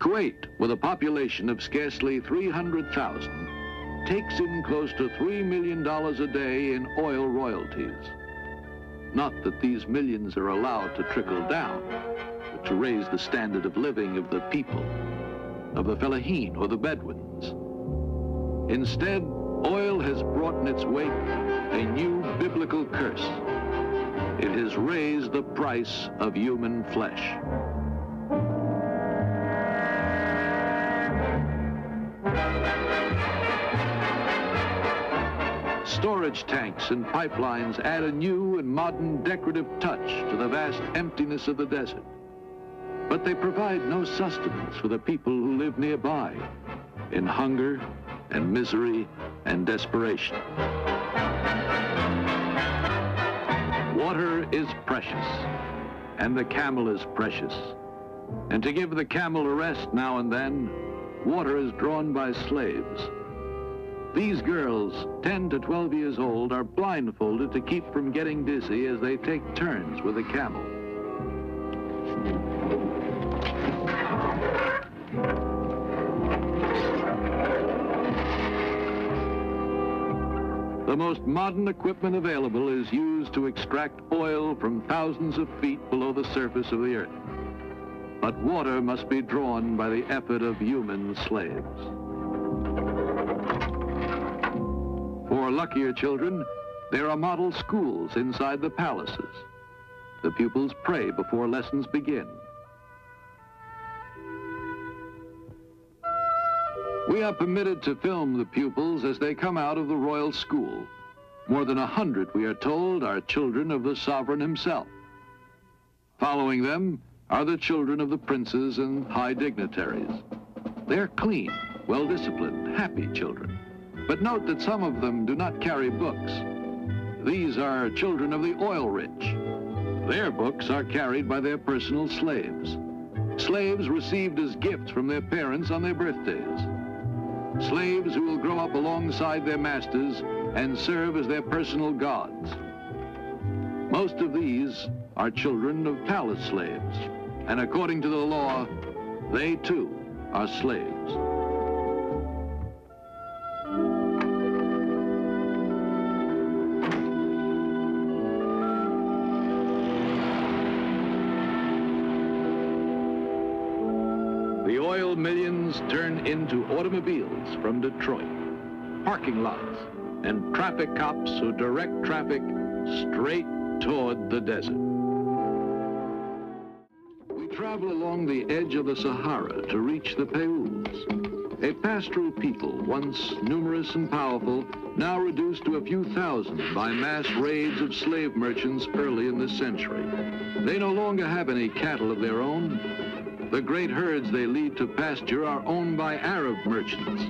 Kuwait, with a population of scarcely 300,000, takes in close to $3 million a day in oil royalties. Not that these millions are allowed to trickle down, but to raise the standard of living of the people, of the Fellahin or the Bedouins. Instead, oil has brought in its wake a new biblical curse. It has raised the price of human flesh. Storage tanks and pipelines add a new and modern decorative touch to the vast emptiness of the desert. But they provide no sustenance for the people who live nearby, in hunger and misery and desperation. Water is precious, and the camel is precious. And to give the camel a rest now and then, water is drawn by slaves. These girls, 10 to 12 years old, are blindfolded to keep from getting dizzy as they take turns with a camel. The most modern equipment available is used to extract oil from thousands of feet below the surface of the earth. But water must be drawn by the effort of human slaves. For luckier children, there are model schools inside the palaces. The pupils pray before lessons begin. We are permitted to film the pupils as they come out of the royal school. More than 100, we are told, are children of the sovereign himself. Following them are the children of the princes and high dignitaries. They're clean, well-disciplined, happy children. But note that some of them do not carry books. These are children of the oil rich. Their books are carried by their personal slaves. Slaves received as gifts from their parents on their birthdays. Slaves who will grow up alongside their masters and serve as their personal gods. Most of these are children of palace slaves, and according to the law, they too are slaves. The oil millions turn into automobiles from Detroit, parking lots, and traffic cops who direct traffic straight toward the desert. We travel along the edge of the Sahara to reach the Peuls, a pastoral people once numerous and powerful, now reduced to a few thousand by mass raids of slave merchants early in this century. They no longer have any cattle of their own. The great herds they lead to pasture are owned by Arab merchants,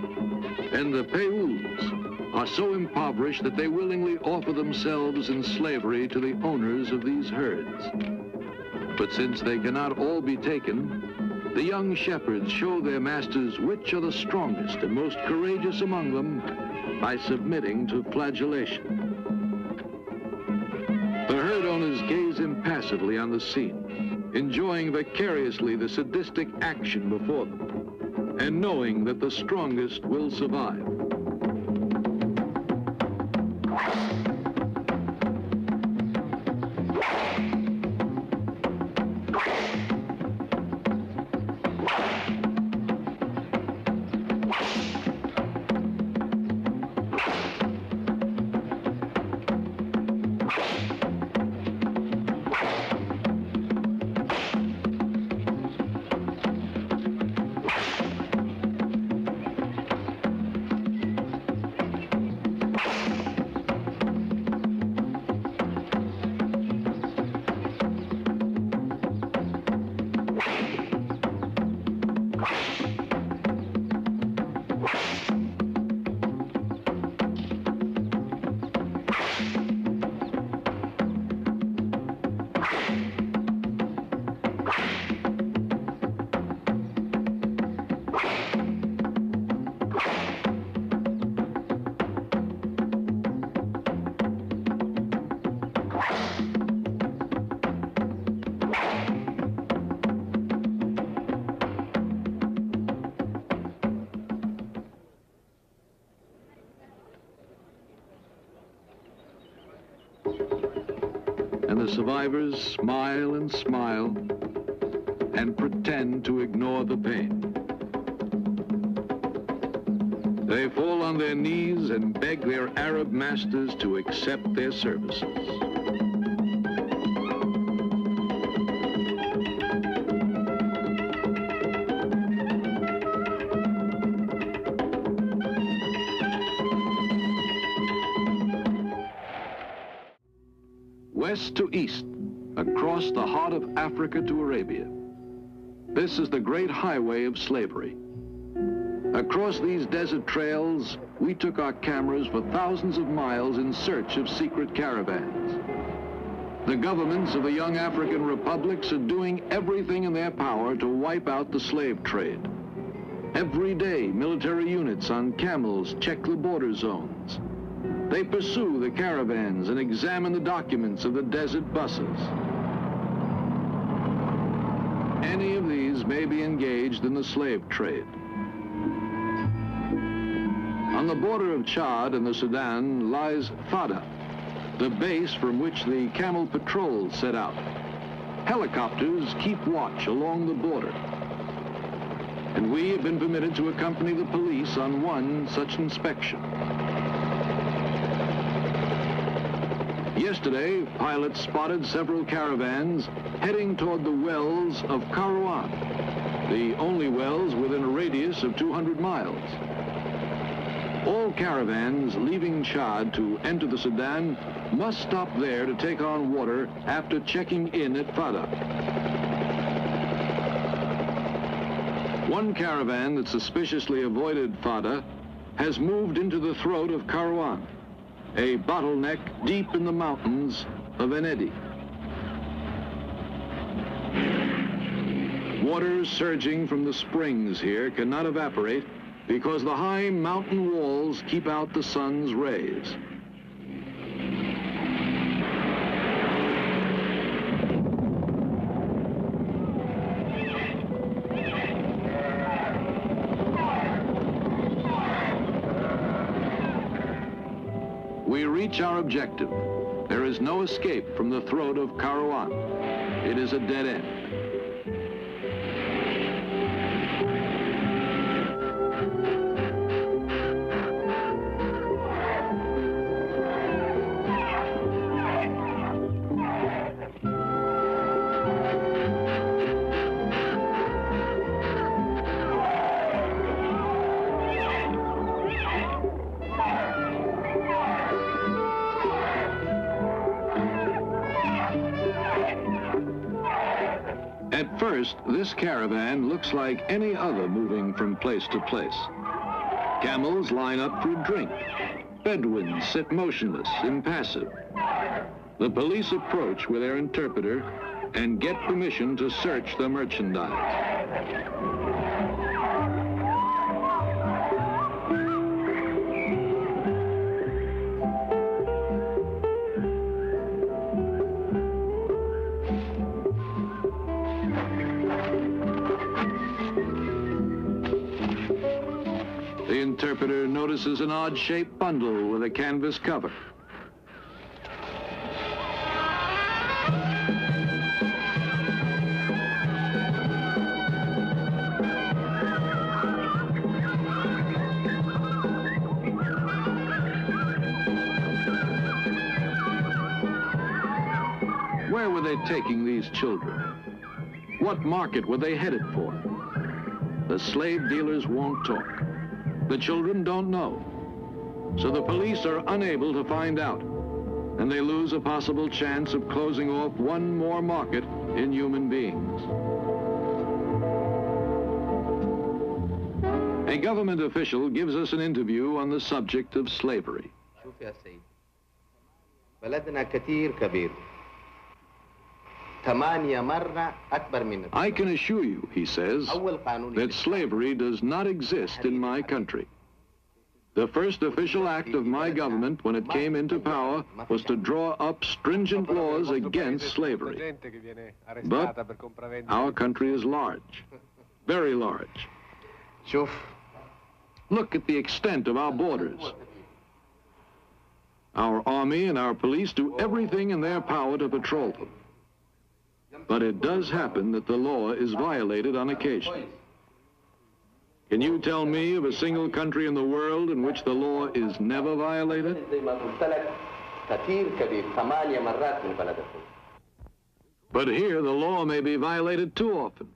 and the Peuls are so impoverished that they willingly offer themselves in slavery to the owners of these herds. But since they cannot all be taken, the young shepherds show their masters which are the strongest and most courageous among them by submitting to flagellation. The herd owners gaze impassively on the scene, enjoying vicariously the sadistic action before them, and knowing that the strongest will survive. and the survivors smile and smile and pretend to ignore the pain. They fall on their knees and beg their Arab masters to accept their services. West to east, across the heart of Africa to Arabia. This is the great highway of slavery. Across these desert trails, we took our cameras for thousands of miles in search of secret caravans. The governments of the young African republics are doing everything in their power to wipe out the slave trade. Every day, military units on camels check the border zones. They pursue the caravans and examine the documents of the desert buses. Any of these may be engaged in the slave trade. On the border of Chad and the Sudan lies Fada, the base from which the camel patrols set out. Helicopters keep watch along the border. And we have been permitted to accompany the police on one such inspection. Yesterday, pilots spotted several caravans heading toward the wells of Kairouan, the only wells within a radius of 200 miles. All caravans leaving Chad to enter the Sudan must stop there to take on water after checking in at Fada. One caravan that suspiciously avoided Fada has moved into the throat of Kairouan, a bottleneck deep in the mountains of Enedi. Water surging from the springs here cannot evaporate because the high mountain walls keep out the sun's rays. We reach our objective. There is no escape from the throat of Kairouan. It is a dead end. At first, this caravan looks like any other moving from place to place. Camels line up for a drink. Bedouins sit motionless, impassive. The police approach with their interpreter and get permission to search the merchandise. The interpreter notices an odd-shaped bundle with a canvas cover. Where were they taking these children? What market were they headed for? The slave dealers won't talk. The children don't know. So the police are unable to find out, and they lose a possible chance of closing off one more market in human beings. A government official gives us an interview on the subject of slavery. I can assure you, he says, that slavery does not exist in my country. The first official act of my government when it came into power was to draw up stringent laws against slavery. But our country is large, very large. Look at the extent of our borders. Our army and our police do everything in their power to patrol them. But it does happen that the law is violated on occasion. Can you tell me of a single country in the world in which the law is never violated? But here the law may be violated too often.